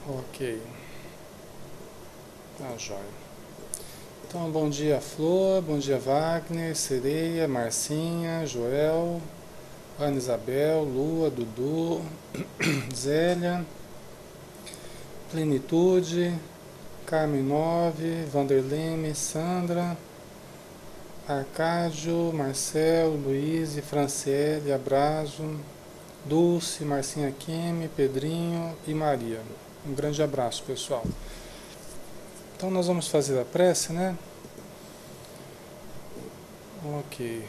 Ok, tá jóia. Então, bom dia Flor, bom dia Wagner, Sereia, Marcinha, Joel, Ana Isabel, Lua, Dudu, Zélia, Plenitude, Carmen 9, Vanderleme, Sandra, Arcádio, Marcel, Luiz, Franciele, Abrazo, Dulce, Marcinha Kemi, Pedrinho e Maria. Um grande abraço, pessoal. Então nós vamos fazer a prece, né? Ok.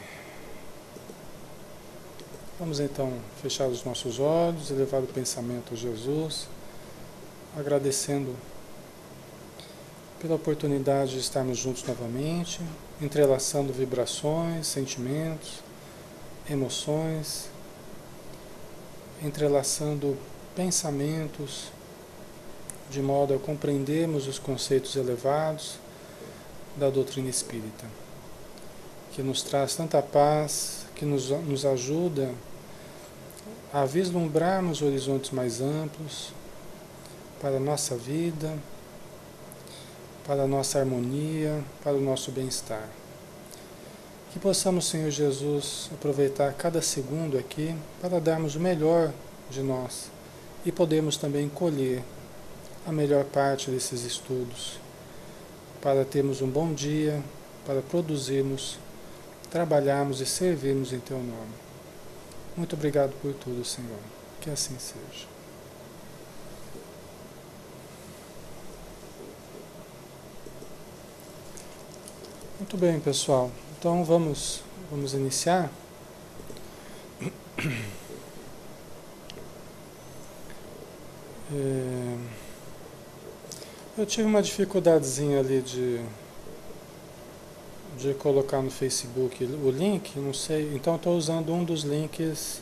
Vamos então fechar os nossos olhos, elevar o pensamento a Jesus, agradecendo pela oportunidade de estarmos juntos novamente, entrelaçando vibrações, sentimentos, emoções, entrelaçando pensamentos, de modo a compreendermos os conceitos elevados da doutrina espírita, que nos traz tanta paz, que nos ajuda a vislumbrarmos horizontes mais amplos para a nossa vida, para a nossa harmonia, para o nosso bem-estar. Que possamos, Senhor Jesus, aproveitar cada segundo aqui para darmos o melhor de nós e podermos também colher a melhor parte desses estudos, para termos um bom dia, para produzirmos, trabalharmos e servirmos em Teu nome. Muito obrigado por tudo, Senhor. Que assim seja. Muito bem, pessoal. Então vamos iniciar. Eu tive uma dificuldadezinha ali de colocar no Facebook o link, não sei. Então estou usando um dos links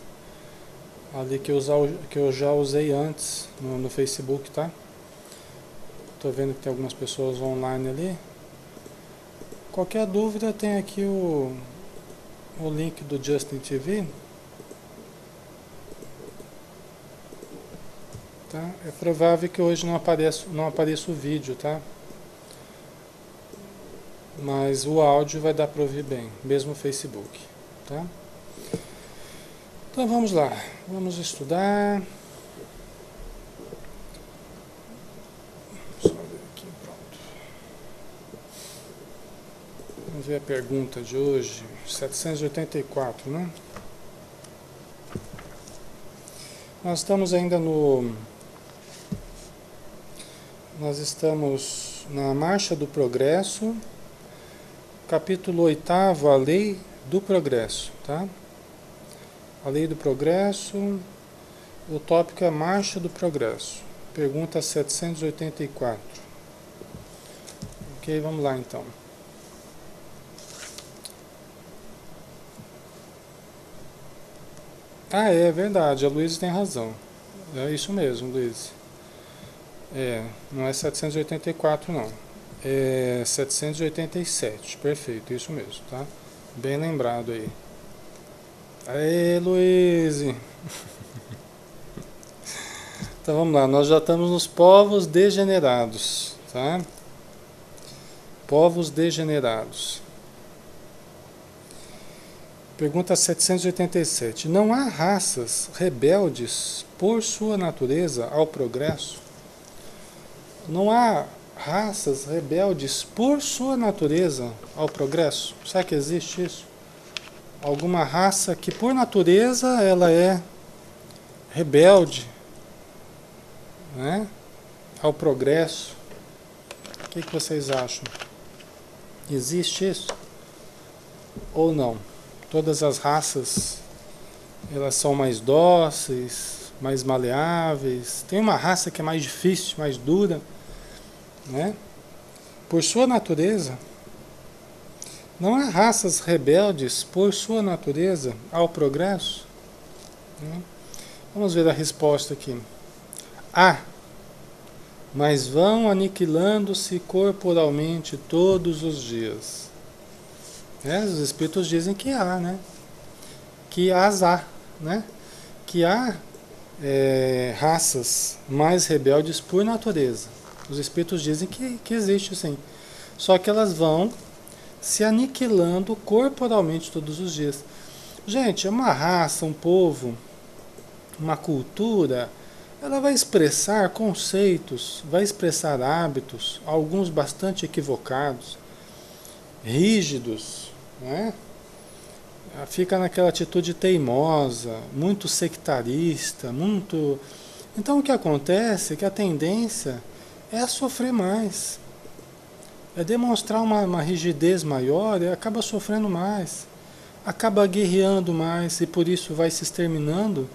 ali que eu já usei antes no Facebook, tá? Estou vendo que tem algumas pessoas online ali. Qualquer dúvida tem aqui o link do Justin TV. Tá? É provável que hoje não apareça o vídeo, tá? Mas o áudio vai dar para ouvir bem, mesmo o Facebook, tá? Então vamos lá, vamos estudar. Só ver aqui, pronto. Vamos ver a pergunta de hoje, 784, né? Nós estamos ainda Nós estamos na Marcha do Progresso, capítulo 8º, a Lei do Progresso, tá? A Lei do Progresso, o tópico é a Marcha do Progresso. Pergunta 784. Ok, vamos lá então. Ah, é verdade, a Luísa tem razão. É isso mesmo, Luísa. Não é 784 não. É 787, perfeito, isso mesmo, tá? Bem lembrado aí. Aê, Luiz! Então vamos lá, nós já estamos nos povos degenerados, tá? Povos degenerados. Pergunta 787. Não há raças rebeldes por sua natureza ao progresso? Não há raças rebeldes por sua natureza ao progresso? Será que existe isso? Alguma raça que por natureza ela é rebelde, né, ao progresso? O que vocês acham? Existe isso? Ou não? Todas as raças, elas são mais dóceis, mais maleáveis. Tem uma raça que é mais difícil, mais dura, né? Por sua natureza. Não há raças rebeldes por sua natureza ao progresso? Né? Vamos ver a resposta aqui. Há, mas vão aniquilando-se corporalmente todos os dias. Os espíritos dizem que há, né? Que há, né? Que há raças mais rebeldes por natureza. Os espíritos dizem que existe sim. Só que elas vão se aniquilando corporalmente todos os dias. Gente, uma raça, um povo, uma cultura, ela vai expressar conceitos, vai expressar hábitos, alguns bastante equivocados, rígidos, né? Fica naquela atitude teimosa, muito sectarista, muito... Então o que acontece é que a tendência é sofrer mais, é demonstrar uma rigidez maior e acaba sofrendo mais, acaba guerreando mais e por isso vai se exterminando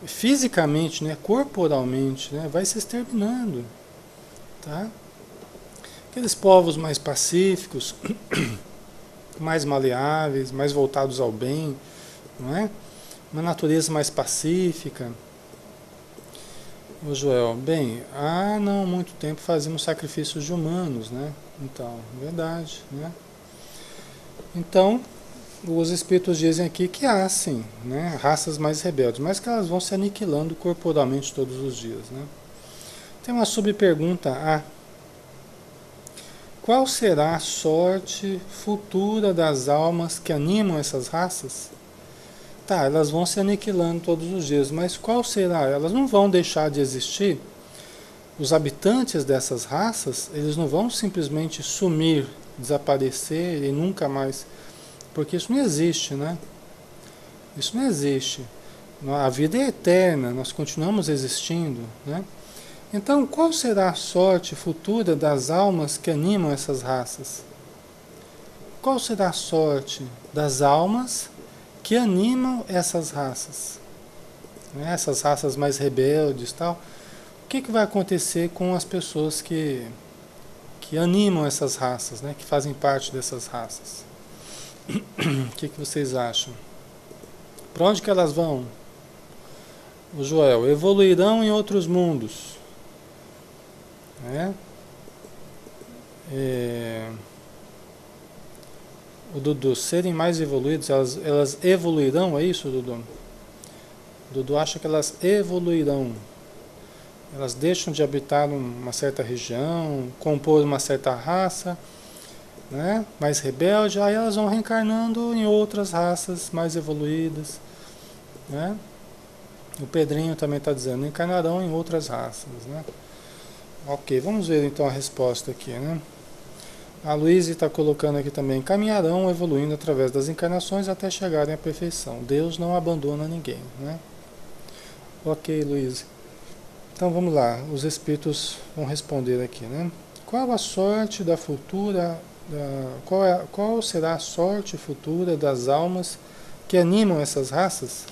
fisicamente, né, corporalmente, né, vai se exterminando, tá? Aqueles povos mais pacíficos, mais maleáveis, mais voltados ao bem, não é? Uma natureza mais pacífica. Ô Joel, bem, há não muito tempo fazíamos sacrifícios de humanos, né? Então, verdade, né? Então, os espíritos dizem aqui que há, sim, né, raças mais rebeldes, mas que elas vão se aniquilando corporalmente todos os dias, né? Tem uma subpergunta A. Qual será a sorte futura das almas que animam essas raças? Tá, elas vão se aniquilando todos os dias, mas qual será? Elas não vão deixar de existir? Os habitantes dessas raças, eles não vão simplesmente sumir, desaparecer e nunca mais... Porque isso não existe, né? Isso não existe. A vida é eterna, nós continuamos existindo, né? Então, qual será a sorte futura das almas que animam essas raças? Qual será a sorte das almas que animam essas raças? Né? Essas raças mais rebeldes e tal. O que vai acontecer com as pessoas que animam essas raças, né? Que fazem parte dessas raças? O que vocês acham? Para onde que elas vão? O Joel, evoluirão em outros mundos. O Dudu, serem mais evoluídos, elas evoluirão, é isso, Dudu? O Dudu acha que elas evoluirão. Elas deixam de habitar uma certa região, compor uma certa raça, né, mais rebelde, aí elas vão reencarnando em outras raças mais evoluídas, né? O Pedrinho também está dizendo, encarnarão em outras raças, né? Ok, vamos ver então a resposta aqui, né? A Luísa está colocando aqui também, caminharão evoluindo através das encarnações até chegarem à perfeição. Deus não abandona ninguém, né? Ok, Luísa. Então vamos lá, os espíritos vão responder aqui, né? Qual a sorte da futura... Qual será a sorte futura das almas que animam essas raças?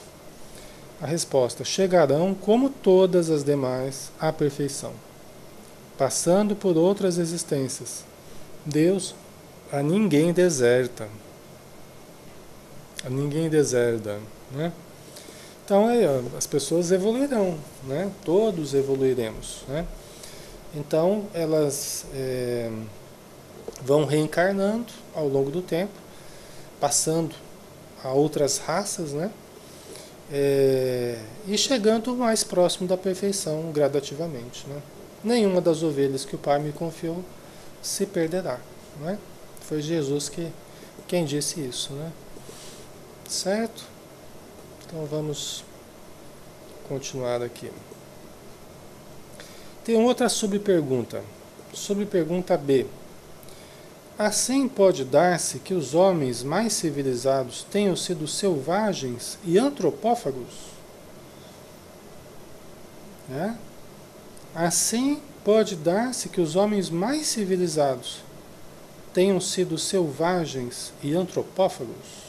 A resposta: chegarão, como todas as demais, à perfeição, passando por outras existências. Deus a ninguém deserta. A ninguém deserta, né? Então as pessoas evoluirão, né? Todos evoluiremos, né? Então elas... vão reencarnando ao longo do tempo, passando a outras raças, né? E chegando mais próximo da perfeição gradativamente, né? Nenhuma das ovelhas que o Pai me confiou se perderá, né? Foi Jesus quem disse isso, né? Certo? Então vamos continuar aqui. Tem outra subpergunta. Subpergunta B. Assim pode dar-se que os homens mais civilizados tenham sido selvagens e antropófagos? Assim pode dar-se que os homens mais civilizados tenham sido selvagens e antropófagos?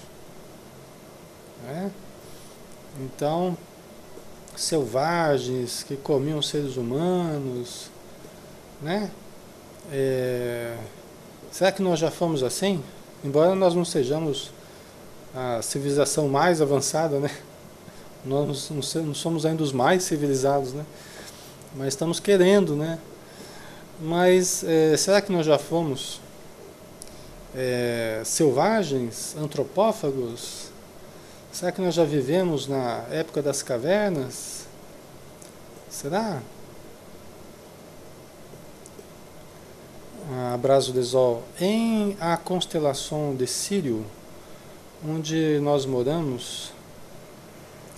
Então, selvagens que comiam seres humanos, né? Será que nós já fomos assim? Embora nós não sejamos a civilização mais avançada, né? Nós não somos ainda os mais civilizados, né? Mas estamos querendo, né? Mas será que nós já fomos selvagens, antropófagos? Será que nós já vivemos na época das cavernas? Será? Abraço de Sol. Em a constelação de Sírio, onde nós moramos,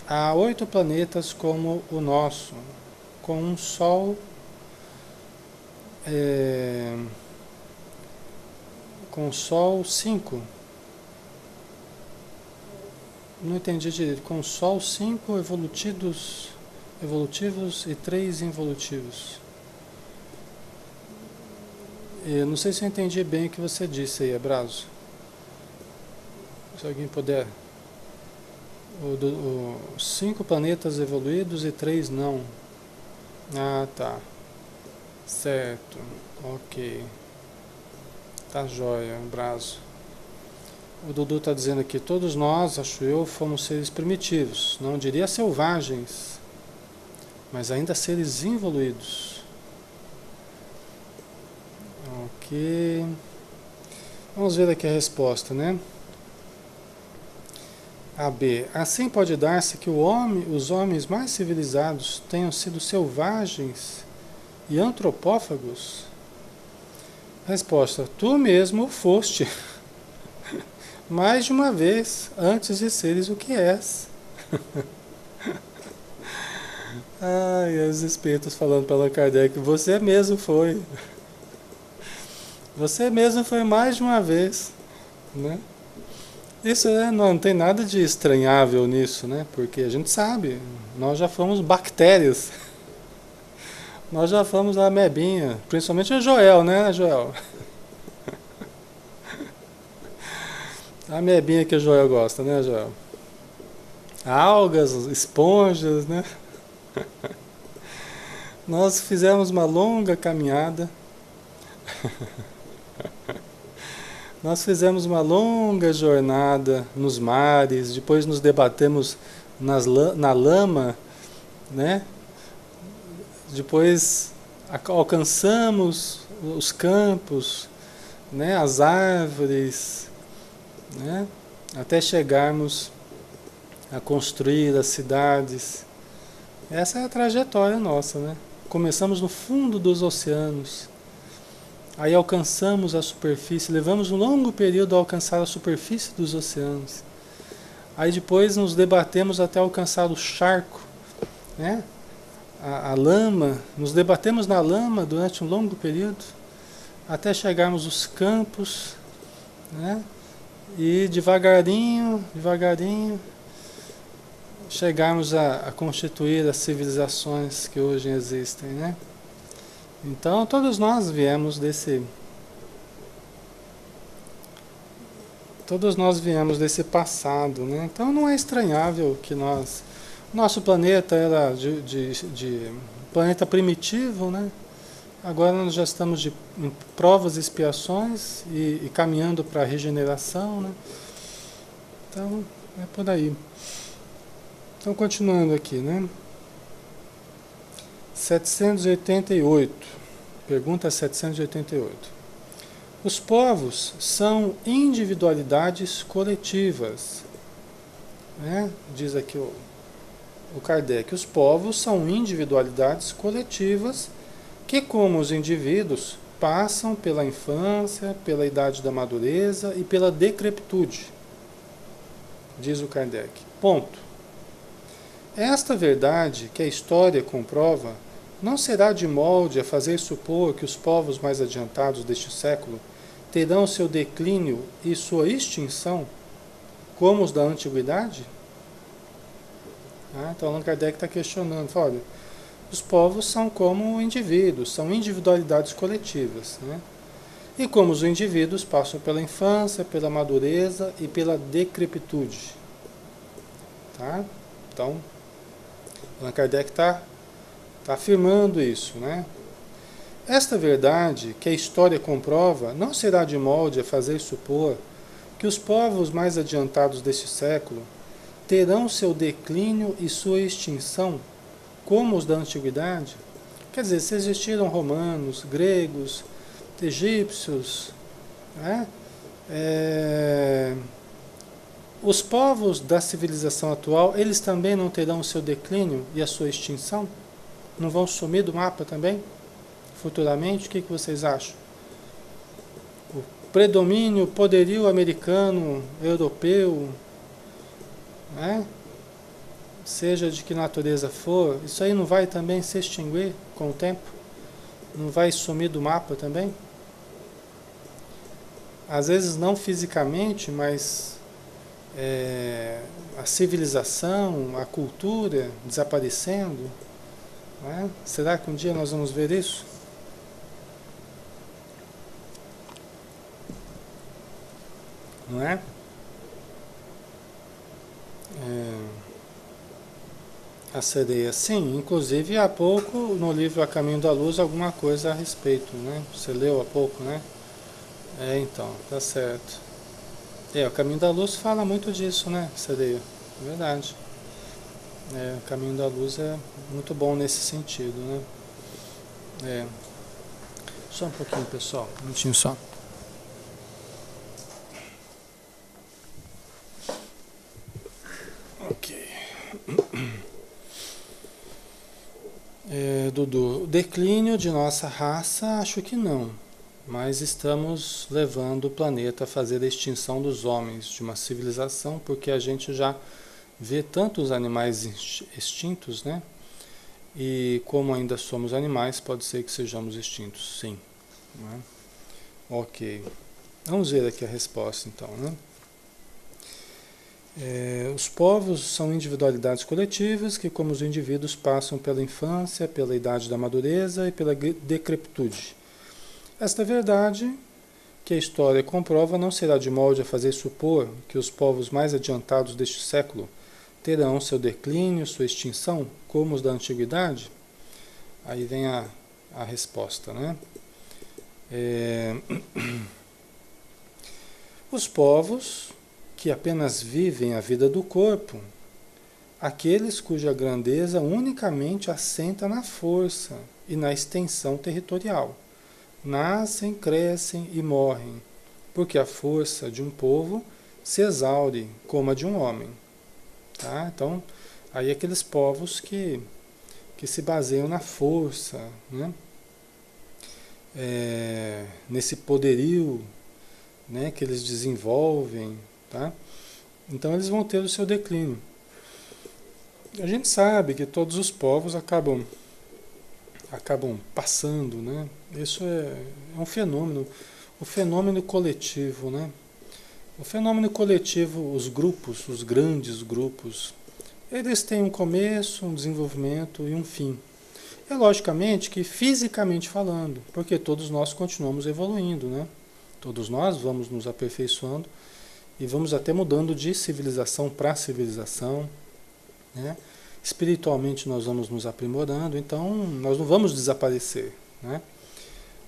há 8 planetas como o nosso, com um Sol, com Sol 5. Não entendi direito. Com Sol 5 evolutivos e 3 involutivos. Eu não sei se eu entendi bem o que você disse aí, Abraço. Se alguém puder. 5 planetas evoluídos e 3 não. Ah, tá. Certo. Ok. Tá jóia, Abraço. O Dudu está dizendo aqui, todos nós, acho eu, fomos seres primitivos. Não diria selvagens, mas ainda seres involuídos. Ok. Vamos ver aqui a resposta, né? A B. Assim pode dar-se que os homens mais civilizados tenham sido selvagens e antropófagos? Resposta. Tu mesmo foste mais de uma vez antes de seres o que és. Ai, os espíritos falando para Allan Kardec, você mesmo foi. Você mesmo foi mais de uma vez, né? Isso não tem nada de estranhável nisso, né? Porque a gente sabe, nós já fomos bactérias. Nós já fomos a amebinha, principalmente o Joel, né, Joel? A amebinha que o Joel gosta, né, Joel? Algas, esponjas, né? Nós fizemos uma longa caminhada. Nós fizemos uma longa jornada nos mares, depois nos debatemos na lama, né? Depois alcançamos os campos, né? As árvores, né? Até chegarmos a construir as cidades. Essa é a trajetória nossa, né? Começamos no fundo dos oceanos. Aí alcançamos a superfície, levamos um longo período a alcançar a superfície dos oceanos. Aí depois nos debatemos até alcançar o charco, né? A lama, nos debatemos na lama durante um longo período, até chegarmos aos campos, né? E devagarinho, chegarmos a constituir as civilizações que hoje existem, né? Então, todos nós viemos desse passado, né? Então, não é estranhável que nosso planeta era de planeta primitivo, né? Agora nós já estamos em provas e expiações e caminhando para a regeneração, né? Então, é por aí. Então, continuando aqui, né? 788. Pergunta 788. Os povos são individualidades coletivas, né? Diz aqui o Kardec. Os povos são individualidades coletivas que, como os indivíduos, passam pela infância, pela idade da madureza e pela decrepitude. Diz o Kardec. Ponto. Esta verdade que a história comprova não será de molde a fazer supor que os povos mais adiantados deste século terão seu declínio e sua extinção como os da antiguidade? Então Allan Kardec está questionando, fala, olha, os povos são como indivíduos, são individualidades coletivas, né? E como os indivíduos passam pela infância, pela madureza e pela decrepitude. Tá? Então, Allan Kardec está afirmando isso, né? Esta verdade que a história comprova não será de molde a fazer supor que os povos mais adiantados deste século terão seu declínio e sua extinção como os da antiguidade. Quer dizer, se existiram romanos, gregos, egípcios, né? Os povos da civilização atual, eles também não terão o seu declínio e a sua extinção? Não vão sumir do mapa também? Futuramente, o que vocês acham? O predomínio, o poderio americano, europeu, né? Seja de que natureza for, isso aí não vai também se extinguir com o tempo? Não vai sumir do mapa também? Às vezes não fisicamente, mas a civilização, a cultura desaparecendo, né? Será que um dia nós vamos ver isso? Não é? A sereia, sim. Inclusive há pouco no livro A Caminho da Luz alguma coisa a respeito, né? Você leu há pouco, né? Então, tá certo. O Caminho da Luz fala muito disso, né, sereia? Verdade. O Caminho da Luz é muito bom nesse sentido, né? É. Só um pouquinho, pessoal. Um minutinho só. Ok. Dudu, o declínio de nossa raça, acho que não. Mas estamos levando o planeta a fazer a extinção dos homens, de uma civilização, porque a gente já vê tantos animais extintos, né? E como ainda somos animais, pode ser que sejamos extintos, sim. Né? Ok. Vamos ver aqui a resposta, então, né? Os povos são individualidades coletivas que, como os indivíduos, passam pela infância, pela idade da madureza e pela decrepitude. Esta verdade, que a história comprova, não será de molde a fazer supor que os povos mais adiantados deste século terão seu declínio, sua extinção, como os da antiguidade? Aí vem a resposta, né? Os povos que apenas vivem a vida do corpo, aqueles cuja grandeza unicamente assenta na força e na extensão territorial, nascem, crescem e morrem, porque a força de um povo se exaure como a de um homem. Tá? Então, aí aqueles povos que se baseiam na força, né? Nesse poderio, né, que eles desenvolvem, tá? Então eles vão ter o seu declínio. A gente sabe que todos os povos acabam passando, né? Isso é um fenômeno, o fenômeno coletivo, né? O fenômeno coletivo, os grupos, os grandes grupos, eles têm um começo, um desenvolvimento e um fim. É logicamente que fisicamente falando, porque todos nós continuamos evoluindo, né? Todos nós vamos nos aperfeiçoando e vamos até mudando de civilização para civilização, né? Espiritualmente nós vamos nos aprimorando, então nós não vamos desaparecer, né?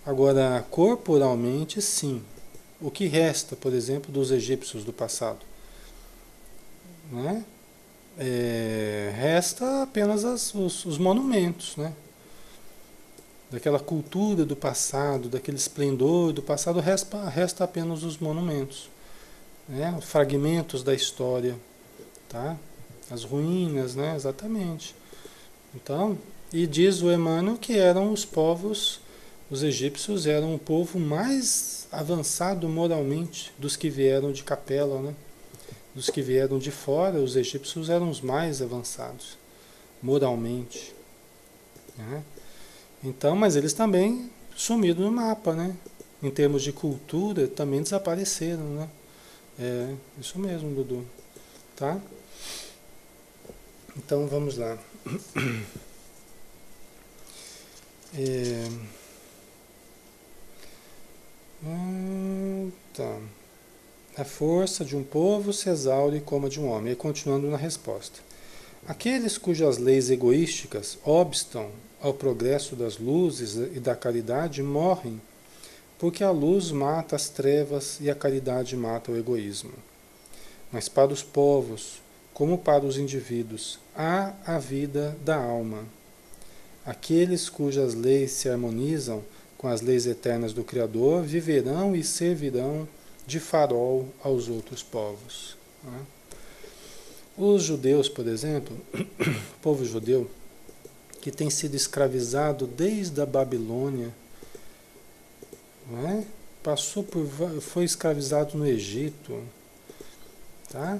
Agora, corporalmente, sim. O que resta, por exemplo, dos egípcios do passado? Né? Resta apenas os monumentos, né? Daquela cultura do passado, daquele esplendor do passado, resta apenas os monumentos, né? Fragmentos da história, tá? As ruínas, né? Exatamente. Então, e diz o Emmanuel que eram os povos, os egípcios eram o povo mais avançado moralmente dos que vieram de Capela, né? Dos que vieram de fora, os egípcios eram os mais avançados moralmente, né? Então, mas eles também sumiram no mapa, né? Em termos de cultura, também desapareceram, né? Isso mesmo, Dudu. Tá? Então, vamos lá. Tá. A força de um povo se exaure como a de um homem. E continuando na resposta. Aqueles cujas leis egoísticas obstam ao progresso das luzes e da caridade morrem, porque a luz mata as trevas e a caridade mata o egoísmo. Mas para os povos, como para os indivíduos, há a vida da alma. Aqueles cujas leis se harmonizam com as leis eternas do Criador viverão e servirão de farol aos outros povos. Os judeus, por exemplo, o povo judeu, que tem sido escravizado desde a Babilônia, não é? Foi escravizado no Egito, tá?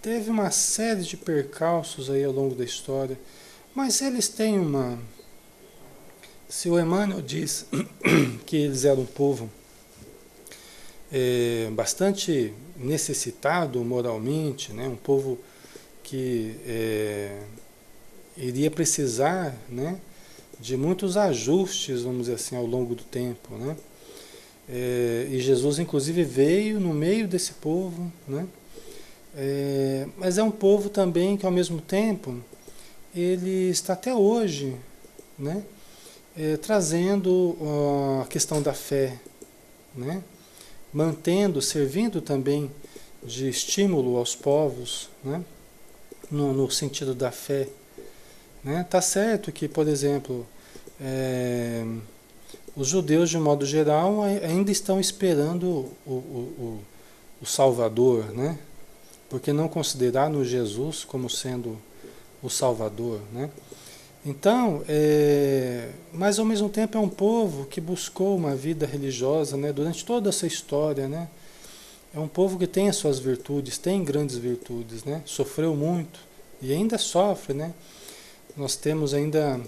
Teve uma série de percalços aí ao longo da história, mas eles têm uma... Se o Emmanuel diz que eles eram um povo bastante necessitado moralmente, né? Um povo que iria precisar, né, de muitos ajustes, vamos dizer assim, ao longo do tempo, né? E Jesus, inclusive, veio no meio desse povo, né? Mas é um povo também que, ao mesmo tempo, ele está até hoje, né, trazendo a questão da fé, né? Mantendo, servindo também de estímulo aos povos, né? No sentido da fé, né? Tá certo que, por exemplo, os judeus, de modo geral, ainda estão esperando o Salvador, né? Porque não consideraram Jesus como sendo o Salvador, né? Então, mas ao mesmo tempo é um povo que buscou uma vida religiosa, né, durante toda essa história, né? É um povo que tem as suas virtudes, tem grandes virtudes, né? Sofreu muito e ainda sofre, né? Nós temos ainda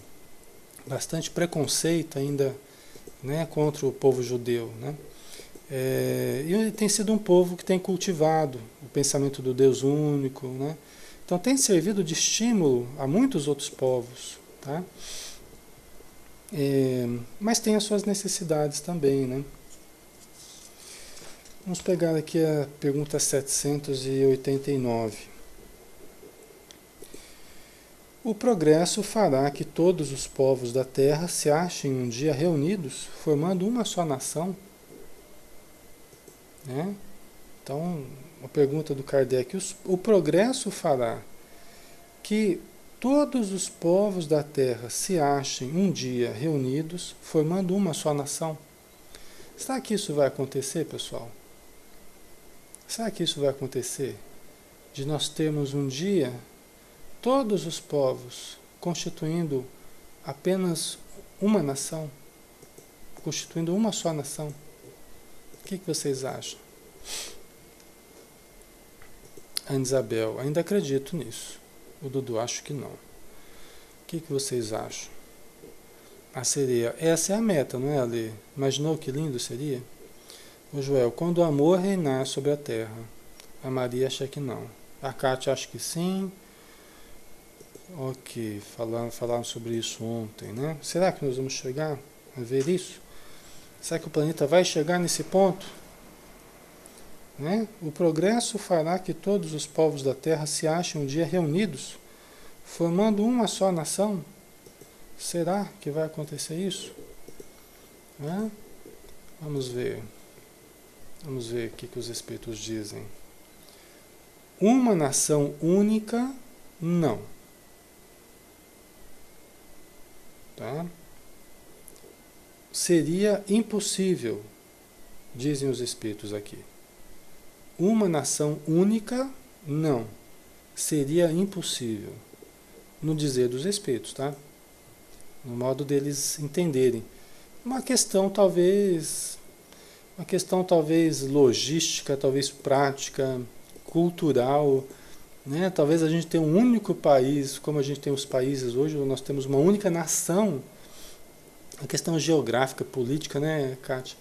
bastante preconceito ainda, né, contra o povo judeu, né? E tem sido um povo que tem cultivado o pensamento do Deus único, né? Então tem servido de estímulo a muitos outros povos, tá? Mas tem as suas necessidades também, né? Vamos pegar aqui a pergunta 789. O progresso fará que todos os povos da Terra se achem um dia reunidos, formando uma só nação? Né? Então, a pergunta do Kardec: o progresso fará que todos os povos da Terra se achem um dia reunidos, formando uma só nação? Será que isso vai acontecer, pessoal? Será que isso vai acontecer? De nós termos um dia todos os povos constituindo apenas uma nação, constituindo uma só nação? O que vocês acham? Ana Isabel: ainda acredito nisso. O Dudu: acho que não. O que vocês acham? Seria, essa é a meta, não é, Ale? Imaginou que lindo seria? O Joel: quando o amor reinar sobre a terra. A Maria acha que não. A Kátia acha que sim. Ok, falaram sobre isso ontem, né? Será que nós vamos chegar a ver isso? Será que o planeta vai chegar nesse ponto? Né? O progresso fará que todos os povos da Terra se achem um dia reunidos, formando uma só nação? Será que vai acontecer isso? Né? Vamos ver. Vamos ver o que os Espíritos dizem. Uma nação única, não. Tá? Seria impossível, dizem os Espíritos aqui. Uma nação única, não. Seria impossível. No dizer dos Espíritos, tá? No modo deles entenderem. Uma questão talvez logística, talvez prática, cultural, né? Talvez a gente tenha um único país, como a gente tem os países hoje, nós temos uma única nação. A questão geográfica, política, né, Kátia?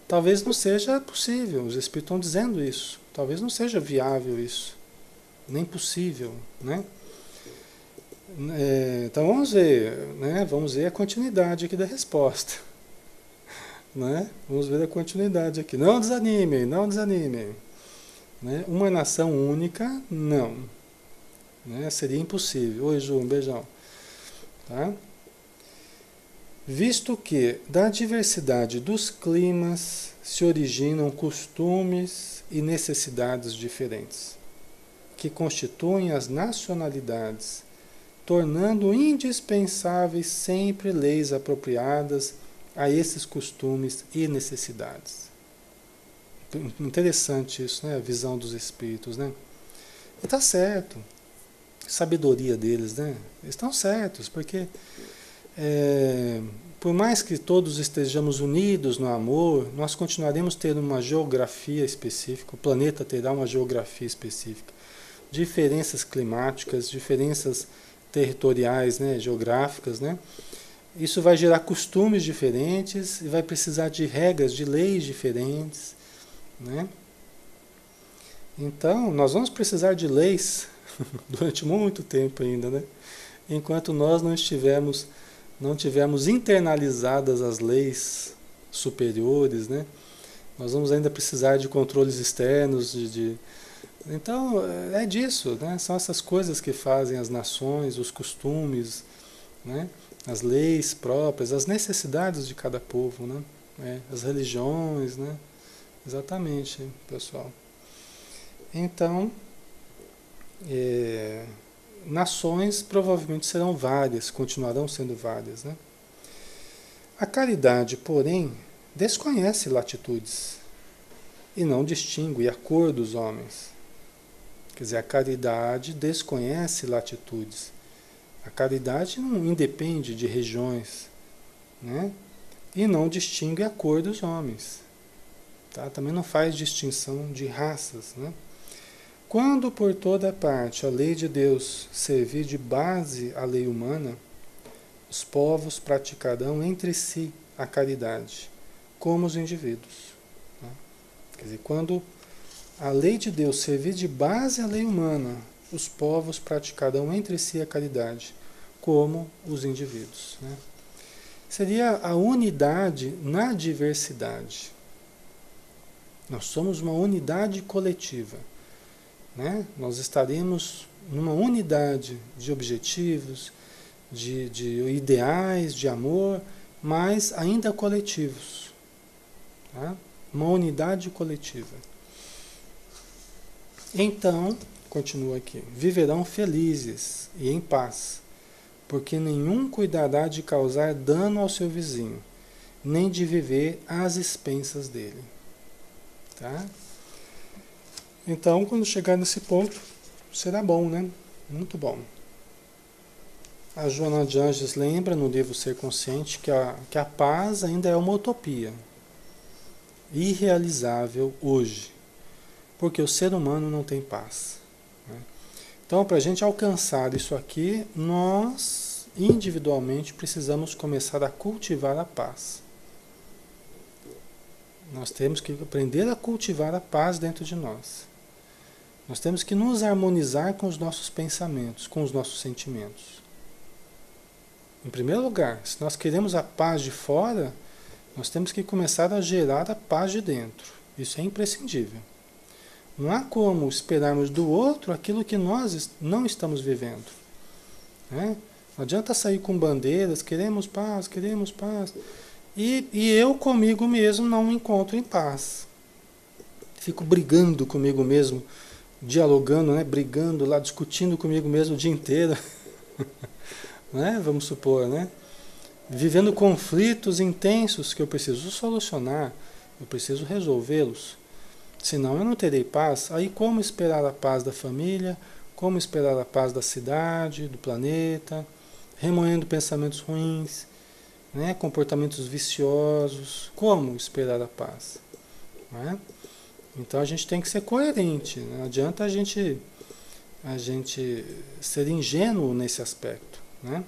Talvez não seja possível, os Espíritos estão dizendo isso. Talvez não seja viável isso, nem possível, né? Então vamos ver, né? Vamos ver a continuidade aqui da resposta. Né? Vamos ver a continuidade aqui. Não desanimem, não desanimem. Né? Uma nação única, não. Né? Seria impossível. Oi, Ju, um beijão. Tá? Visto que da diversidade dos climas se originam costumes e necessidades diferentes, que constituem as nacionalidades, tornando indispensáveis sempre leis apropriadas a esses costumes e necessidades. Interessante isso, né? A visão dos Espíritos, né? E está certo. Sabedoria deles, né? Eles estão certos, porque por mais que todos estejamos unidos no amor, nós continuaremos tendo uma geografia específica, o planeta terá uma geografia específica. Diferenças climáticas, diferenças territoriais, né, geográficas, né? Isso vai gerar costumes diferentes e vai precisar de regras, de leis diferentes, né? Então, nós vamos precisar de leis durante muito tempo ainda, né? Enquanto nós não tivermos internalizadas as leis superiores, né? Nós vamos ainda precisar de controles externos, Então, é disso, né? São essas coisas que fazem as nações, os costumes, né? As leis próprias, as necessidades de cada povo, né? As religiões, né? Exatamente, pessoal. Então, nações provavelmente serão várias, continuarão sendo várias, né? A caridade, porém, desconhece latitudes e não distingue a cor dos homens. Quer dizer, a caridade desconhece latitudes. A caridade não independe de regiões, né? E não distingue a cor dos homens. Tá? Também não faz distinção de raças, né? Quando por toda parte a lei de Deus servir de base à lei humana, os povos praticarão entre si a caridade, como os indivíduos. Tá? Quer dizer, quando a lei de Deus servir de base à lei humana, os povos praticarão entre si a caridade, como os indivíduos. Né? Seria a unidade na diversidade. Nós somos uma unidade coletiva. Né? Nós estaremos numa unidade de objetivos, de ideais, de amor, mas ainda coletivos. Tá? Uma unidade coletiva. Então, continua aqui, viverão felizes e em paz, porque nenhum cuidará de causar dano ao seu vizinho, nem de viver às expensas dele. Tá? Então, quando chegar nesse ponto, será bom, né? Muito bom. A Joana de Anjos lembra no livro Ser Consciente que a paz ainda é uma utopia, irrealizável hoje, porque o ser humano não tem paz. Né? Então, para a gente alcançar isso aqui, nós individualmente precisamos começar a cultivar a paz. Nós temos que aprender a cultivar a paz dentro de nós. Nós temos que nos harmonizar com os nossos pensamentos, com os nossos sentimentos. Em primeiro lugar, se nós queremos a paz de fora, nós temos que começar a gerar a paz de dentro. Isso é imprescindível. Não há como esperarmos do outro aquilo que nós não estamos vivendo. Né? Não adianta sair com bandeiras, queremos paz, e eu comigo mesmo não me encontro em paz. Fico brigando comigo mesmo, dialogando, né? Brigando lá, discutindo comigo mesmo o dia inteiro. Né? Vamos supor, né? Vivendo conflitos intensos que eu preciso solucionar, eu preciso resolvê-los. Senão eu não terei paz. Aí como esperar a paz da família? Como esperar a paz da cidade, do planeta? Remoendo pensamentos ruins, né? Comportamentos viciosos. Como esperar a paz? Né? Então a gente tem que ser coerente. Não adianta a gente ser ingênuo nesse aspecto. Né?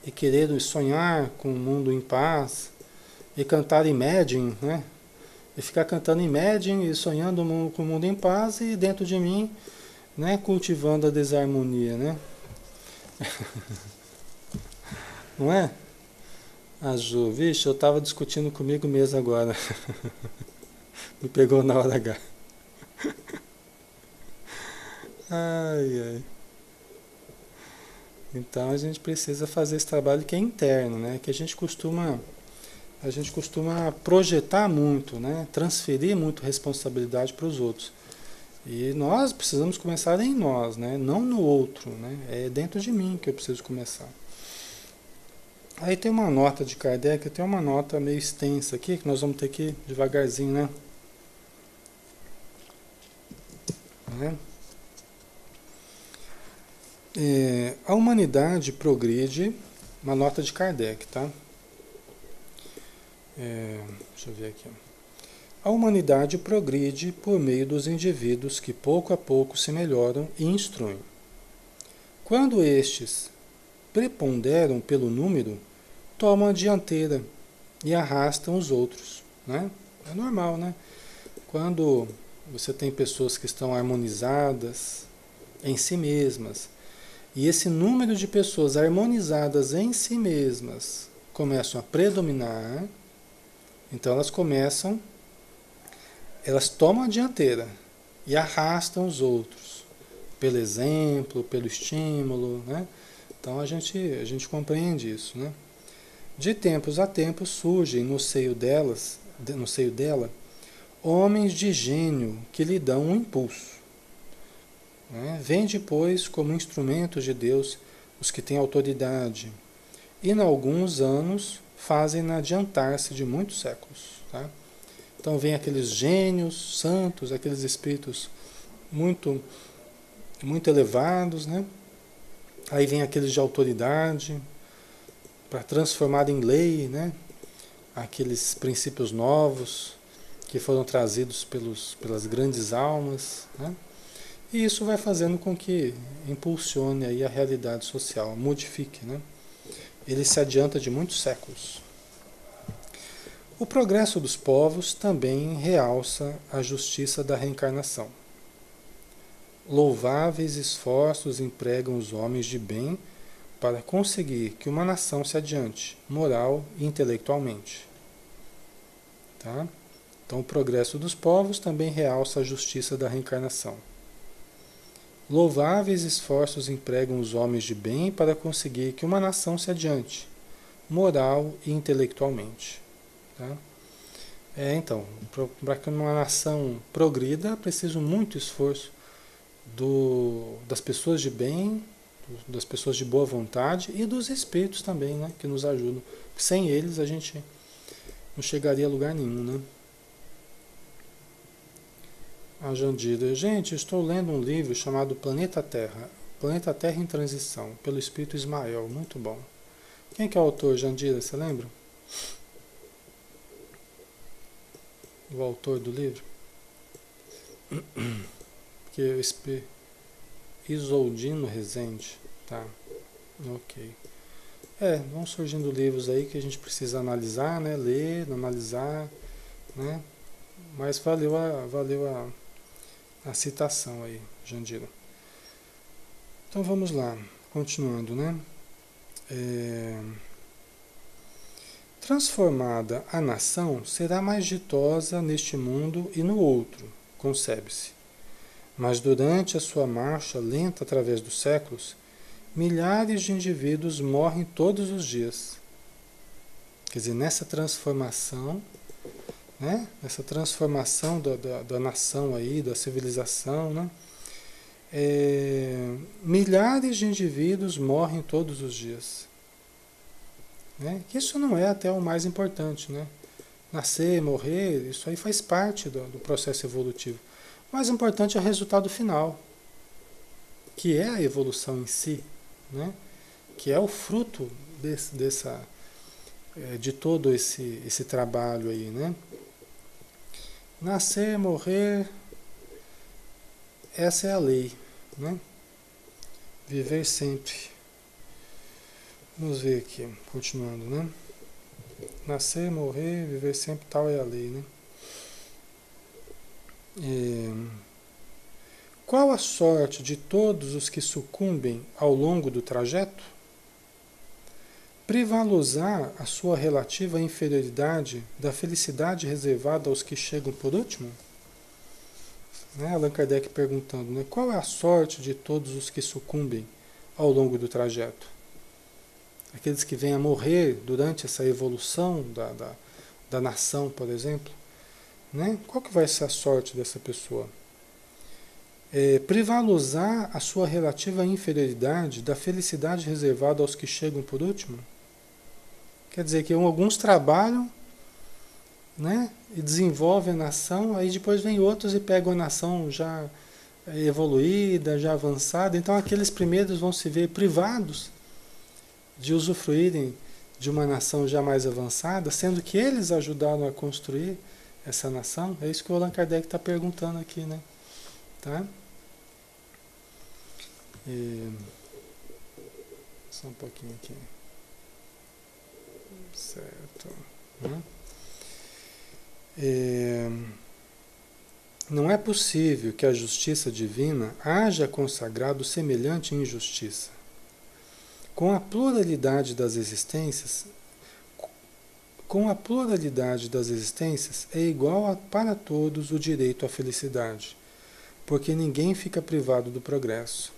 E querer sonhar com um mundo em paz e cantar Imagine, né? E ficar cantando Imagine e sonhando com o mundo em paz e dentro de mim, né, cultivando a desarmonia, né? Não é? A Ju, vixe, eu estava discutindo comigo mesmo agora. Me pegou na hora H. Ai, ai. Então a gente precisa fazer esse trabalho que é interno, né? Que a gente costuma projetar muito, né? Transferir muito responsabilidade para os outros. E nós precisamos começar em nós, né? Não no outro, né? É dentro de mim que eu preciso começar. Aí tem uma nota de Kardec, tem uma nota meio extensa aqui, que nós vamos ter que ir devagarzinho, né? A humanidade progride uma nota de Kardec, tá? Deixa eu ver aqui. A humanidade progride por meio dos indivíduos que pouco a pouco se melhoram e instruem. Quando estes preponderam pelo número, tomam a dianteira e arrastam os outros, né? É normal, né? Quando você tem pessoas que estão harmonizadas em si mesmas, e esse número de pessoas harmonizadas em si mesmas começam a predominar, então elas tomam a dianteira e arrastam os outros, pelo exemplo, pelo estímulo, né? Então a gente compreende isso, né? De tempos a tempos surgem no seio dela, homens de gênio que lhe dão um impulso, né? Vêm depois como instrumentos de Deus os que têm autoridade, e em alguns anos fazem adiantar-se de muitos séculos, tá? Então vem aqueles gênios santos, aqueles espíritos muito, muito elevados, né? Aí vem aqueles de autoridade para transformar em lei, né? Aqueles princípios novos que foram trazidos pelas grandes almas, né? E isso vai fazendo com que impulsione aí a realidade social, modifique, né? Ele se adianta de muitos séculos. O progresso dos povos também realça a justiça da reencarnação. Louváveis esforços empregam os homens de bem para conseguir que uma nação se adiante, moral e intelectualmente. Tá? Então, o progresso dos povos também realça a justiça da reencarnação. Louváveis esforços empregam os homens de bem para conseguir que uma nação se adiante, moral e intelectualmente. Tá? Então, para que uma nação progrida, é preciso muito esforço das pessoas de bem, das pessoas de boa vontade e dos espíritos também, né, que nos ajudam. Sem eles a gente não chegaria a lugar nenhum, né? A Jandira. Gente, estou lendo um livro chamado Planeta Terra em Transição, pelo Espírito Ismael. Muito bom. Quem que é o autor, Jandira? Você lembra? O autor do livro? Que é o Isoldino Rezende. Tá. Ok. Vão surgindo livros aí que a gente precisa analisar, né? Ler, analisar, né? Mas valeu a citação aí, Jandira. Então vamos lá, continuando, né? Transformada a nação será mais ditosa neste mundo e no outro, concebe-se. Mas durante a sua marcha lenta através dos séculos, milhares de indivíduos morrem todos os dias. Quer dizer, nessa transformação, né? Essa transformação da nação aí, da civilização, né? Milhares de indivíduos morrem todos os dias. Né? Isso não é até o mais importante, né? Nascer, morrer, isso aí faz parte do processo evolutivo. O mais importante é o resultado final, que é a evolução em si, né? Que é o fruto de todo esse trabalho aí, né? Nascer, morrer, essa é a lei, né? Viver sempre. Vamos ver aqui, continuando, né? Nascer, morrer, viver sempre, tal é a lei, né? Qual a sorte de todos os que sucumbem ao longo do trajeto? Prevalosar a sua relativa inferioridade da felicidade reservada aos que chegam por último? Né? Allan Kardec perguntando, né? Qual é a sorte de todos os que sucumbem ao longo do trajeto? Aqueles que vêm a morrer durante essa evolução da nação, por exemplo, né? Qual que vai ser a sorte dessa pessoa? Prevalosar a sua relativa inferioridade da felicidade reservada aos que chegam por último? Quer dizer que alguns trabalham, né, e desenvolvem a nação, aí depois vem outros e pegam a nação já evoluída, já avançada. Então aqueles primeiros vão se ver privados de usufruírem de uma nação já mais avançada, sendo que eles ajudaram a construir essa nação? É isso que o Allan Kardec está perguntando aqui, né? Tá? Só um pouquinho aqui. Certo. Não é possível que a justiça divina haja consagrado semelhante injustiça. Com a pluralidade das existências, é igual para todos o direito à felicidade, porque ninguém fica privado do progresso.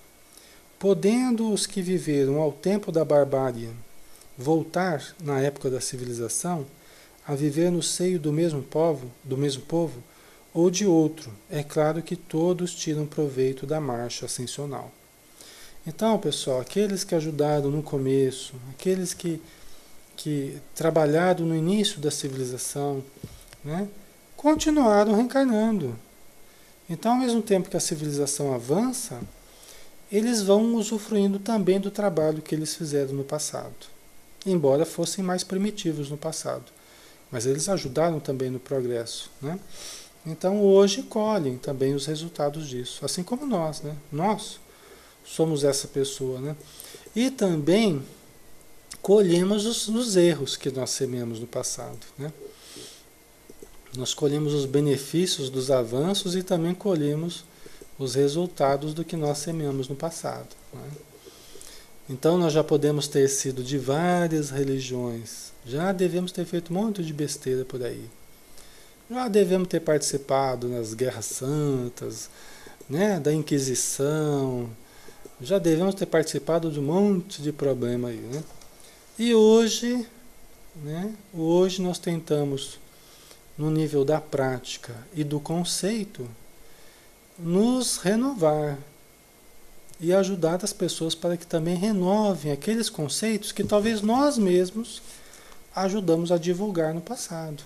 Podendo os que viveram ao tempo da barbárie voltar, na época da civilização, a viver no seio do mesmo povo, ou de outro, é claro que todos tiram proveito da marcha ascensional. Então, pessoal, aqueles que ajudaram no começo, aqueles que trabalharam no início da civilização, né, continuaram reencarnando. Então, ao mesmo tempo que a civilização avança, eles vão usufruindo também do trabalho que eles fizeram no passado, embora fossem mais primitivos no passado. Mas eles ajudaram também no progresso, né? Então hoje colhem também os resultados disso, assim como nós, né? Nós somos essa pessoa, né? E também colhemos os erros que nós semeamos no passado, né? Nós colhemos os benefícios dos avanços e também colhemos os resultados do que nós semeamos no passado, né? Então nós já podemos ter sido de várias religiões, já devemos ter feito um monte de besteira por aí. Já devemos ter participado nas guerras santas, né, da Inquisição, já devemos ter participado de um monte de problema aí, né? E hoje, né, hoje nós tentamos, no nível da prática e do conceito, nos renovar e ajudar as pessoas para que também renovem aqueles conceitos que talvez nós mesmos ajudamos a divulgar no passado.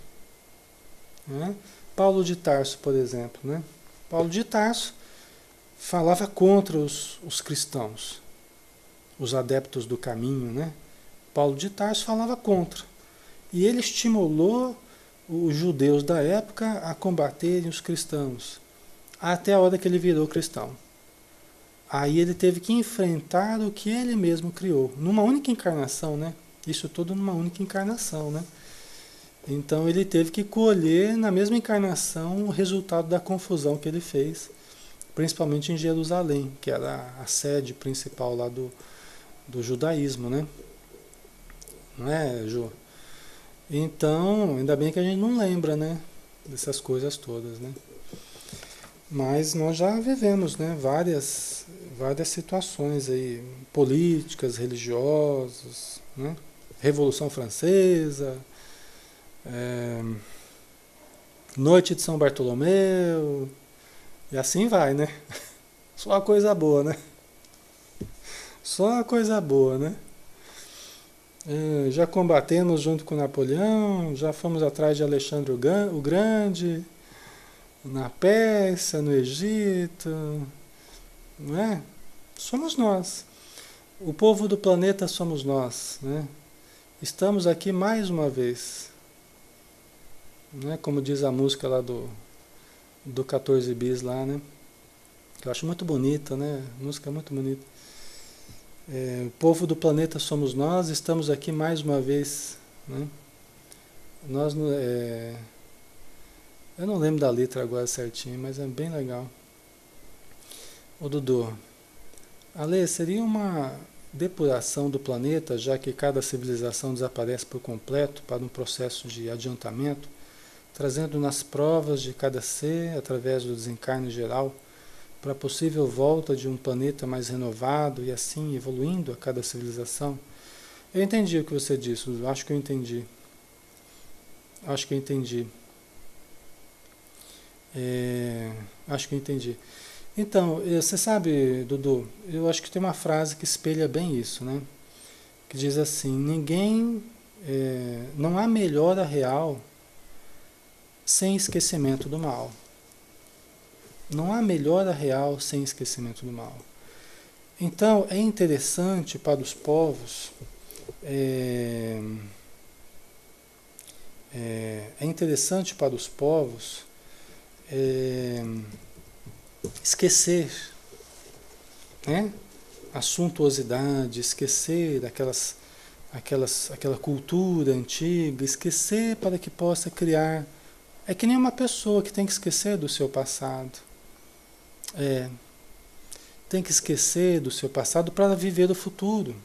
Né? Paulo de Tarso, por exemplo, né? Paulo de Tarso falava contra os cristãos, os adeptos do caminho, né? Paulo de Tarso falava contra. E ele estimulou os judeus da época a combaterem os cristãos, até a hora que ele virou cristão. Aí ele teve que enfrentar o que ele mesmo criou, numa única encarnação, né? Isso tudo numa única encarnação, né? Então ele teve que colher na mesma encarnação o resultado da confusão que ele fez, principalmente em Jerusalém, que era a sede principal lá do judaísmo, né? Não é, Ju? Então, ainda bem que a gente não lembra, né? Dessas coisas todas, né? Mas nós já vivemos, né? Várias situações aí, políticas, religiosas, né? Revolução Francesa, Noite de São Bartolomeu, e assim vai, né? Só coisa boa, né? Só coisa boa, né? Já combatemos junto com Napoleão, já fomos atrás de Alexandre o Grande, na Pérsia, no Egito, não é? Somos nós. O povo do planeta somos nós, né? Estamos aqui mais uma vez. Né? Como diz a música lá do 14 bis lá, né? Que eu acho muito bonita, né? A música é muito bonita. O povo do planeta somos nós, estamos aqui mais uma vez, né? Nós, eu não lembro da letra agora certinho, mas é bem legal. Ô Dudu, Ale, seria uma depuração do planeta, já que cada civilização desaparece por completo para um processo de adiantamento, trazendo nas provas de cada ser, através do desencarne geral, para a possível volta de um planeta mais renovado e assim evoluindo a cada civilização? Eu entendi o que você disse, acho que eu entendi. Acho que eu entendi. Acho que eu entendi. Então, você sabe, Dudu, eu acho que tem uma frase que espelha bem isso, né? Que diz assim, não há melhora real sem esquecimento do mal. Não há melhora real sem esquecimento do mal. Então, é interessante para os povos é, é interessante para os povos é, esquecer, né? A suntuosidade, esquecer aquela cultura antiga, esquecer para que possa criar. É que nem uma pessoa que tem que esquecer do seu passado. Tem que esquecer do seu passado para viver o futuro.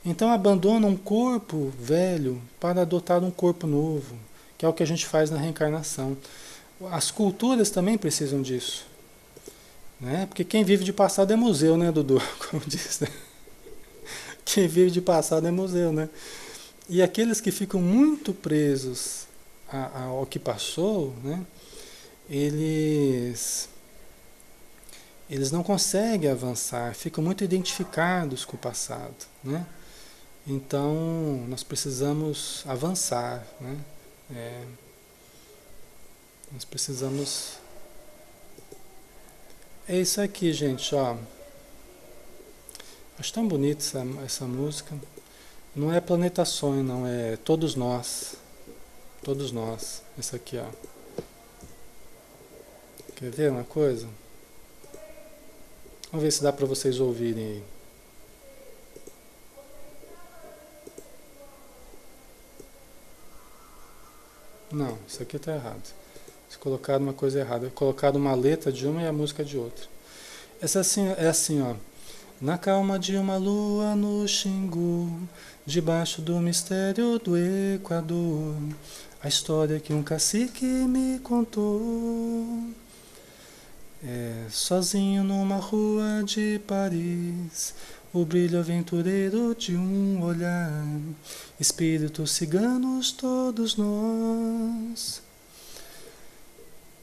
Então abandona um corpo velho para adotar um corpo novo, que é o que a gente faz na reencarnação. As culturas também precisam disso, né? Porque quem vive de passado é museu, né, Dudu? Como diz, né? Quem vive de passado é museu, né? E aqueles que ficam muito presos ao que passou, né? Eles não conseguem avançar, ficam muito identificados com o passado, né? Então, nós precisamos avançar, né? Nós precisamos... É isso aqui, gente, ó. Acho tão bonita essa música. Não é Planeta Sonho, não, é Todos Nós. Todos Nós. Essa aqui, ó. Quer ver uma coisa? Vamos ver se dá para vocês ouvirem aí. Não, isso aqui está errado. Eles colocaram uma coisa errada. Colocaram uma letra de uma e a música de outra. Essa assim, é assim, ó. Na calma de uma lua no Xingu, debaixo do mistério do Equador, a história que um cacique me contou. Sozinho numa rua de Paris, o brilho aventureiro de um olhar, espíritos ciganos todos nós.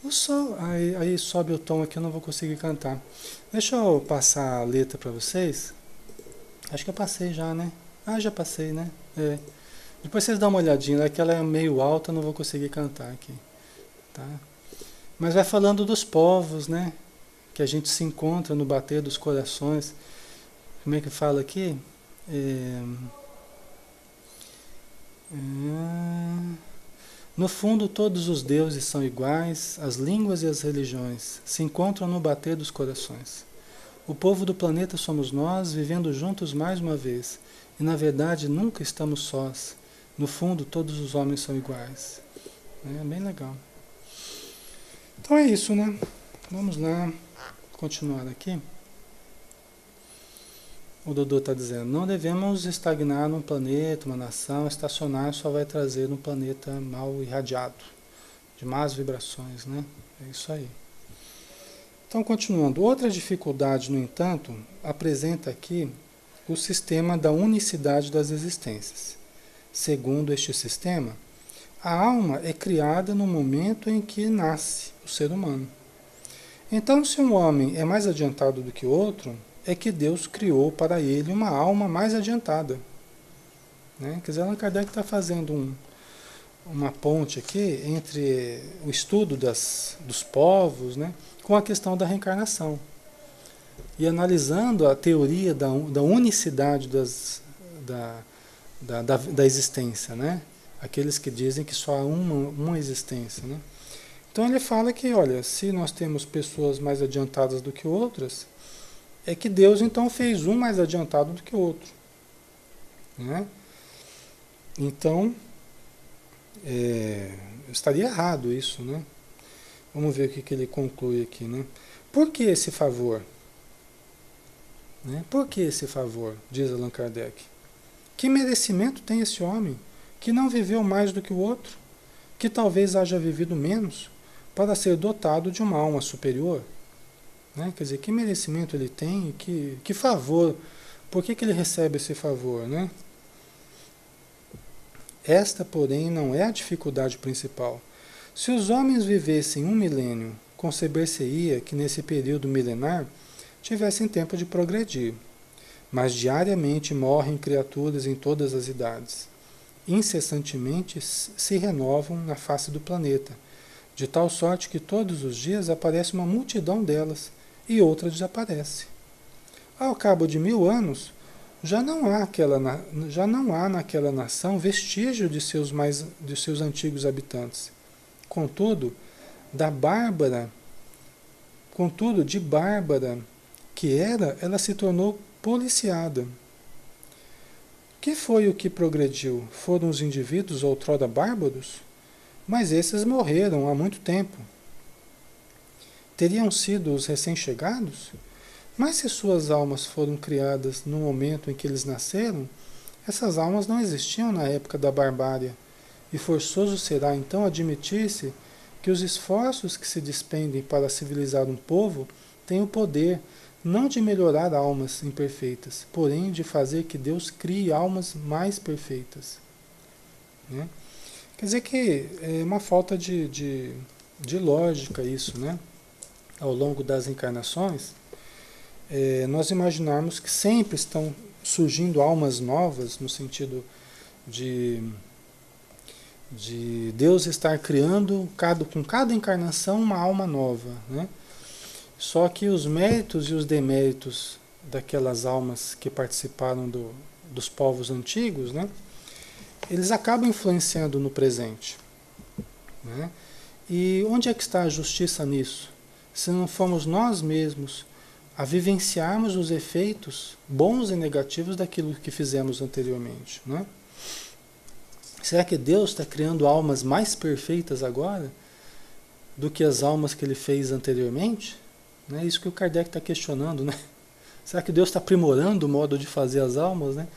O sol, aí sobe o tom aqui, eu não vou conseguir cantar. Deixa eu passar a letra para vocês. Acho que eu passei já, né? Já passei, né? Depois vocês dão uma olhadinha, né? Que ela é meio alta, eu não vou conseguir cantar aqui, tá? Mas vai falando dos povos, né? Que a gente se encontra no bater dos corações. Como é que fala aqui? No fundo, todos os deuses são iguais, as línguas e as religiões se encontram no bater dos corações. O povo do planeta somos nós, vivendo juntos mais uma vez. E na verdade nunca estamos sós. No fundo, todos os homens são iguais. É bem legal. Então é isso, né? Vamos lá, continuar aqui. O Dudu está dizendo, não devemos estagnar num planeta, uma nação, estacionar só vai trazer um planeta mal irradiado, de más vibrações, né? É isso aí. Então, continuando, outra dificuldade, no entanto, apresenta aqui o sistema da unicidade das existências. Segundo este sistema, a alma é criada no momento em que nasce o ser humano. Então, se um homem é mais adiantado do que outro, é que Deus criou para ele uma alma mais adiantada. Né? Quer dizer, Allan Kardec está fazendo uma ponte aqui entre o estudo dos povos, né, com a questão da reencarnação. E analisando a teoria da unicidade da existência, né? Aqueles que dizem que só há uma existência. Né? Então ele fala que, olha, se nós temos pessoas mais adiantadas do que outras, é que Deus então fez um mais adiantado do que o outro. Né? Então, estaria errado isso, né? Vamos ver o que ele conclui aqui, né? Por que esse favor? Né? Por que esse favor? Diz Allan Kardec. Que merecimento tem esse homem que não viveu mais do que o outro, que talvez haja vivido menos, para ser dotado de uma alma superior? Né? Quer dizer, que merecimento ele tem, que favor, por que ele recebe esse favor? Né? Esta, porém, não é a dificuldade principal. Se os homens vivessem 1 milênio, conceber-se-ia que nesse período milenar tivessem tempo de progredir. Mas diariamente morrem criaturas em todas as idades. Incessantemente se renovam na face do planeta, de tal sorte que todos os dias aparece uma multidão delas, e outra desaparece. Ao cabo de 1000 anos, já não há naquela nação vestígio de seus antigos habitantes. Contudo, de bárbara que era, ela se tornou policiada. Que foi o que progrediu? Foram os indivíduos outrora bárbaros? Mas esses morreram há muito tempo. Teriam sido os recém-chegados? Mas se suas almas foram criadas no momento em que eles nasceram, essas almas não existiam na época da barbárie, e forçoso será então admitir-se que os esforços que se despendem para civilizar um povo têm o poder não de melhorar almas imperfeitas, porém de fazer que Deus crie almas mais perfeitas. Né? Quer dizer que é uma falta de lógica isso, né? Ao longo das encarnações, nós imaginarmos que sempre estão surgindo almas novas, no sentido de Deus estar criando com cada encarnação uma alma nova, né? Só que os méritos e os deméritos daquelas almas que participaram dos povos antigos, né? Eles acabam influenciando no presente, né? E onde é que está a justiça nisso? Se não fomos nós mesmos a vivenciarmos os efeitos bons e negativos daquilo que fizemos anteriormente, né? Será que Deus está criando almas mais perfeitas agora do que as almas que ele fez anteriormente? É isso que o Kardec está questionando, né? Será que Deus está aprimorando o modo de fazer as almas, né?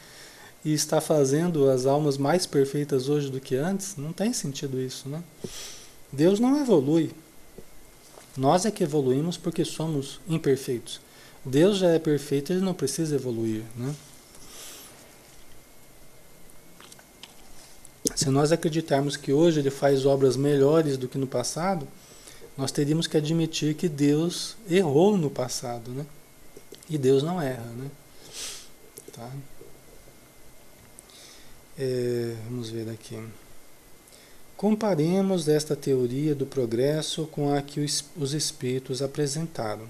E está fazendo as almas mais perfeitas hoje do que antes? Não tem sentido isso, né? Deus não evolui. Nós é que evoluímos porque somos imperfeitos. Deus já é perfeito, ele não precisa evoluir, né? Se nós acreditarmos que hoje ele faz obras melhores do que no passado, nós teríamos que admitir que Deus errou no passado, né? E Deus não erra, né? Tá? Vamos ver aqui. Comparemos esta teoria do progresso com a que os espíritos apresentaram.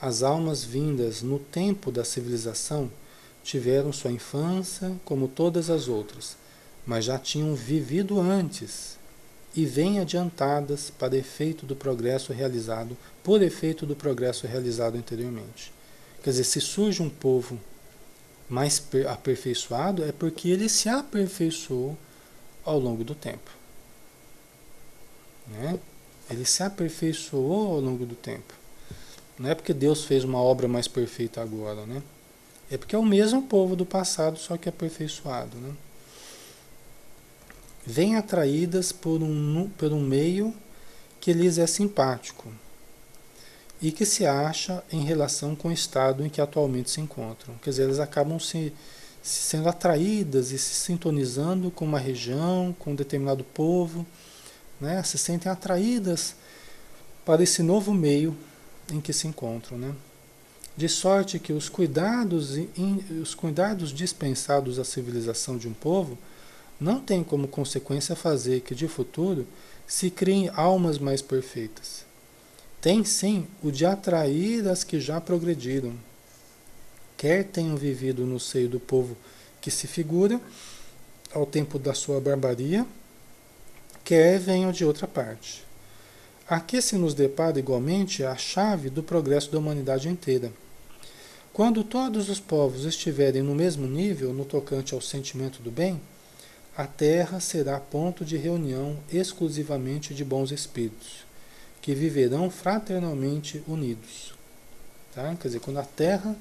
As almas vindas no tempo da civilização tiveram sua infância como todas as outras, mas já tinham vivido antes e vêm adiantadas para efeito do progresso realizado, por efeito do progresso realizado anteriormente. Quer dizer, se surge um povo mais aperfeiçoado, é porque ele se aperfeiçoou ao longo do tempo. Né? Ele se aperfeiçoou ao longo do tempo. Não é porque Deus fez uma obra mais perfeita agora, né? É porque é o mesmo povo do passado, só que aperfeiçoado, né? Vêm atraídas por um meio que lhes é simpático e que se acha em relação com o estado em que atualmente se encontram. Quer dizer, elas acabam sendo atraídas e se sintonizando com uma região, com um determinado povo, né? Se sentem atraídas para esse novo meio em que se encontram, né? De sorte que os cuidados dispensados à civilização de um povo não tem como consequência fazer que de futuro se criem almas mais perfeitas. Tem sim o de atrair as que já progrediram, quer tenham vivido no seio do povo que se figura ao tempo da sua barbaria, quer venham de outra parte. Aqui se nos depara igualmente a chave do progresso da humanidade inteira. Quando todos os povos estiverem no mesmo nível no tocante ao sentimento do bem, a Terra será ponto de reunião exclusivamente de bons espíritos, que viverão fraternalmente unidos. Tá? Quer dizer, quando a Terra,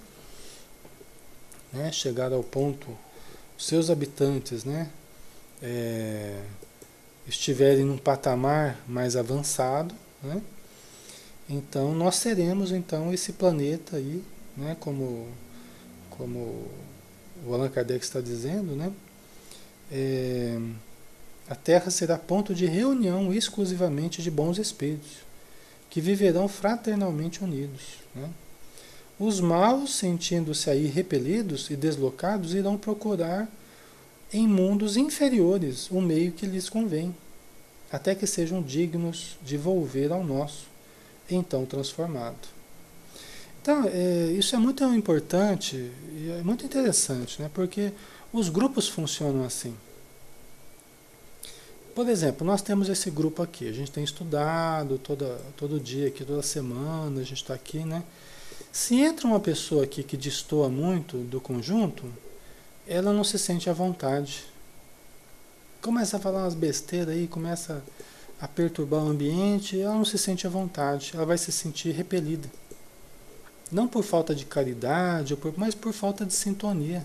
né, chegar ao ponto, os seus habitantes, né, estiverem num patamar mais avançado, né, então nós seremos então esse planeta aí, né, como o Allan Kardec está dizendo, né, a Terra será ponto de reunião exclusivamente de bons espíritos, que viverão fraternalmente unidos. Né? Os maus, sentindo-se aí repelidos e deslocados, irão procurar em mundos inferiores o meio que lhes convém, até que sejam dignos de volver ao nosso, então transformado. Então, isso é muito importante e é muito interessante, né? Porque os grupos funcionam assim. Por exemplo, nós temos esse grupo aqui, a gente tem estudado todo dia aqui, toda semana, a gente está aqui, né? Se entra uma pessoa aqui que destoa muito do conjunto, ela não se sente à vontade. Começa a falar umas besteiras aí, começa a perturbar o ambiente, ela não se sente à vontade, ela vai se sentir repelida. Não por falta de caridade, mas por falta de sintonia,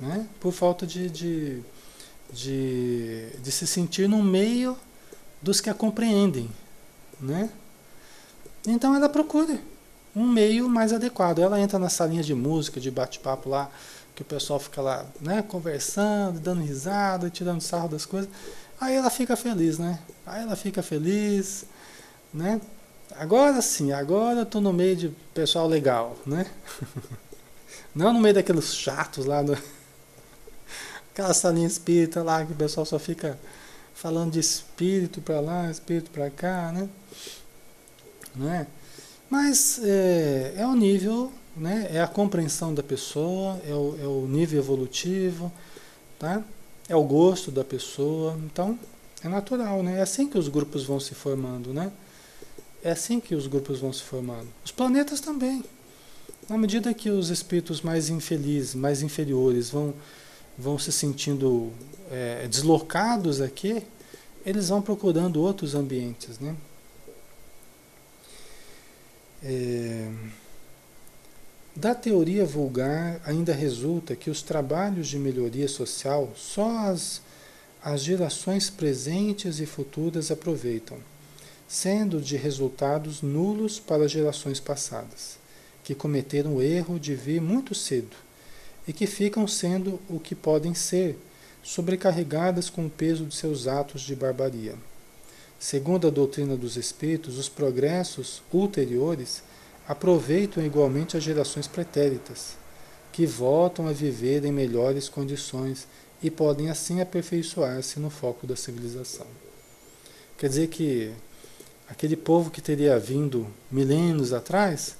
né? Por falta de se sentir no meio dos que a compreendem, né? Então ela procura um meio mais adequado. Ela entra na salinha de música, de bate-papo lá, que o pessoal fica lá, né, conversando, dando risada, tirando sarro das coisas. Aí ela fica feliz, né? Aí ela fica feliz, né? Agora sim, agora eu tô no meio de pessoal legal, né? Não no meio daqueles chatos lá, aquela salinha espírita lá que o pessoal só fica falando de espírito para lá, espírito para cá, né? Não é? Mas é o nível, né? É a compreensão da pessoa, é o nível evolutivo, tá? É o gosto da pessoa, então é natural, né? É assim que os grupos vão se formando, né? É assim que os grupos vão se formando. Os planetas também. Na medida que os espíritos mais infelizes, mais inferiores vão se sentindo deslocados aqui, eles vão procurando outros ambientes, né? Da teoria vulgar ainda resulta que os trabalhos de melhoria social só as gerações presentes e futuras aproveitam, sendo de resultados nulos para as gerações passadas, que cometeram o erro de vir muito cedo e que ficam sendo o que podem ser, sobrecarregadas com o peso de seus atos de barbaria. Segundo a doutrina dos espíritos, os progressos ulteriores aproveitam igualmente as gerações pretéritas, que voltam a viver em melhores condições e podem assim aperfeiçoar-se no foco da civilização. Quer dizer que aquele povo que teria vindo milênios atrás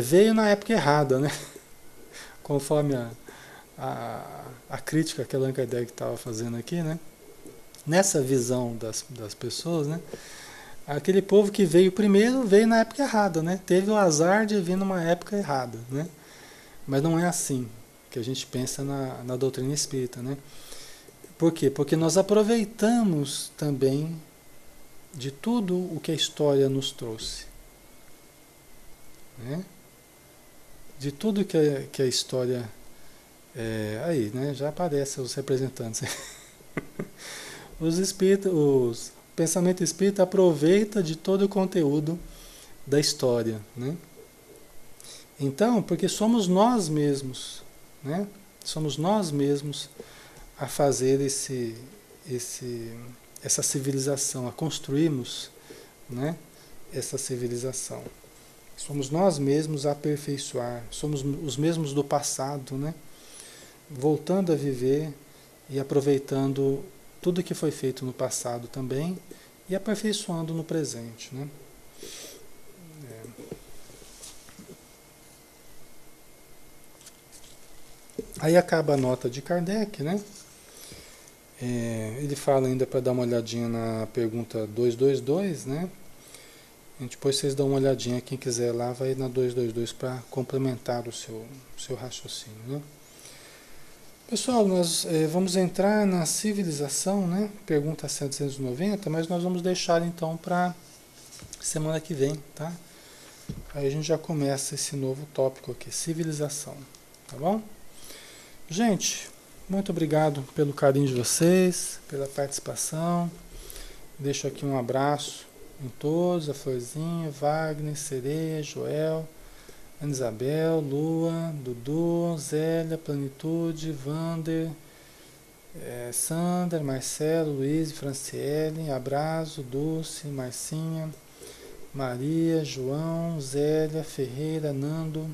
veio na época errada, né? Conforme a crítica que Allan Kardec estava fazendo aqui, né? Nessa visão das pessoas, né? Aquele povo que veio primeiro veio na época errada, né? Teve o azar de vir numa época errada, né? Mas não é assim que a gente pensa na doutrina espírita, né? Por quê? Porque nós aproveitamos também de tudo o que a história nos trouxe, né? De tudo que a história... aí, né? Já aparecem os representantes. Os espíritos, o pensamento espírita aproveita de todo o conteúdo da história, né? Então, porque somos nós mesmos, né? Somos nós mesmos a fazer essa civilização, a construirmos, né? Essa civilização. Somos nós mesmos a aperfeiçoar, somos os mesmos do passado, né? Voltando a viver e aproveitando tudo que foi feito no passado também e aperfeiçoando no presente, né? Aí acaba a nota de Kardec, né? Ele fala ainda para dar uma olhadinha na pergunta 222, né? Depois vocês dão uma olhadinha, quem quiser lá vai na 222 para complementar o seu raciocínio, né? Pessoal, nós vamos entrar na civilização, né? Pergunta 790, mas nós vamos deixar então para semana que vem, tá? Aí a gente já começa esse novo tópico aqui, civilização, tá bom? Gente, muito obrigado pelo carinho de vocês, pela participação. Deixo aqui um abraço em todos, a Florzinha, Wagner, Sereia, Joel, Ana Isabel, Lua, Dudu, Zélia, Plenitude, Vander, Sandra, Marcelo, Luiz, Franciele, Abraço, Dulce, Marcinha, Maria, João, Zélia, Ferreira, Nando,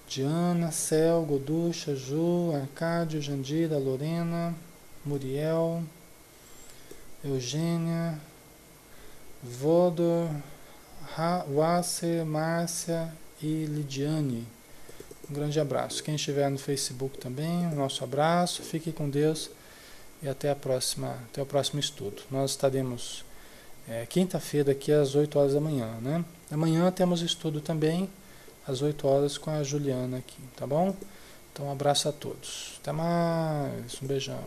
Diana, Cel, Goducha, Ju, Arcádio, Jandira, Lorena, Muriel, Eugênia, Vodor, Wace, Márcia e Lidiane. Um grande abraço. Quem estiver no Facebook também, um nosso abraço. Fique com Deus e até o próximo estudo. Nós estaremos quinta-feira aqui às 8 horas da manhã, né? Amanhã temos estudo também às 8 horas com a Juliana aqui, tá bom? Então um abraço a todos. Até mais. Um beijão.